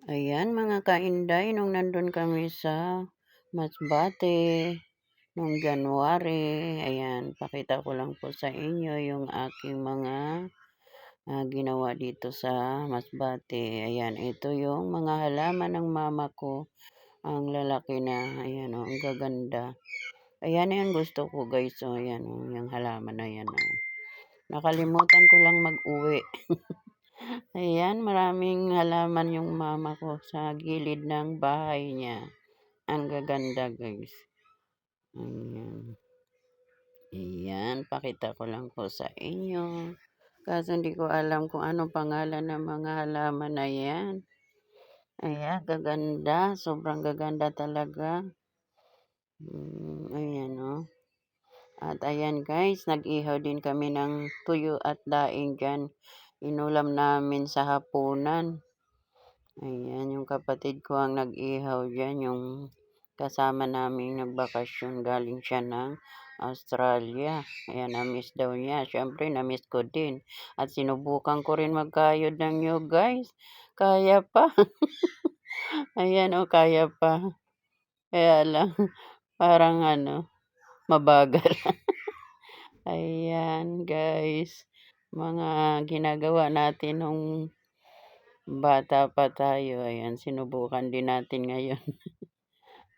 Ayan mga kainday, nung nandun kami sa Masbate nung January, ayan, pakita ko lang po sa inyo yung aking mga ginawa dito sa Masbate. Ayan, ito yung mga halaman ng mama ko, ang lalaki na, ayan o, ang gaganda. Ayan, yan gusto ko guys, o, ayan o, yung halaman na yan o. Nakalimutan ko lang mag-uwi. Ayan, maraming halaman yung mama ko sa gilid ng bahay niya. Ang gaganda guys. Ayan. Ayan, pakita ko lang po sa inyo. Kaso hindi ko alam kung ano pangalan ng mga halaman na yan. Ayan, gaganda. Sobrang gaganda talaga. Ayan o. At ayan guys, nag-ihaw din kami ng tuyo at daing dyan. Inulam namin sa hapunan. Ayan, yung kapatid ko ang nag-ihaw dyan, yung kasama namin nagbakasyon, galing siya ng Australia. Ayan, na-miss daw niya. Siyempre, na-miss ko din. At sinubukan ko rin magkayod ng nyug, guys. Kaya pa. Ayan, kaya pa. Kaya lang, parang mabagal. Ayan, guys. Mga ginagawa natin nung bata pa tayo. Ayan, sinubukan din natin ngayon.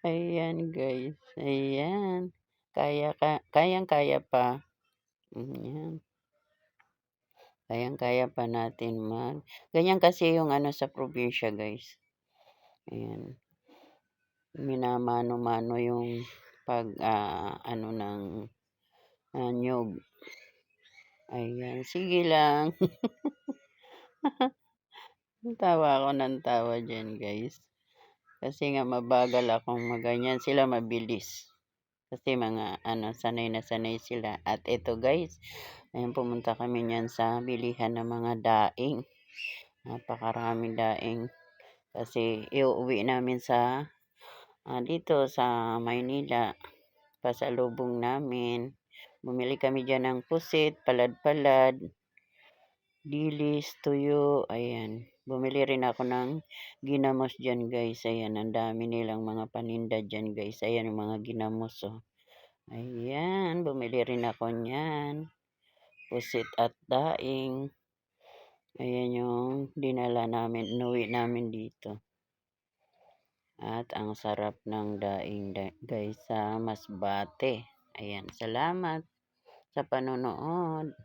Ayan guys, ayan. Kayang-kaya pa. Ayan. Kayang-kaya pa natin ganyan kasi yung sa probinsya guys. Ayan. Minamano-mano yung pag ng nyug. Ayan, sige lang. Tawa ako ng tawa dyan guys. Kasi nga mabagal akong maganyan, sila mabilis. Kasi mga sanay na sanay sila. At ito guys, ayun, pumunta kami niyan sa bilihan ng mga daing. Napakaraming daing. Kasi iuwi namin sa dito sa Maynila. Pasalubong namin. Bumili kami dyan ng pusit, palad-palad, dilis, tuyo. Ayan. Bumili rin ako ng ginamos dyan guys. Ayan, ang dami nilang mga paninda dyan guys. Ayan yung mga ginamos oh. Ayan, bumili rin ako niyan. Pusit at daing. Ayan yung dinala namin, inuwi namin dito. At ang sarap ng daing guys sa Masbate. Ayan, salamat sa panonood.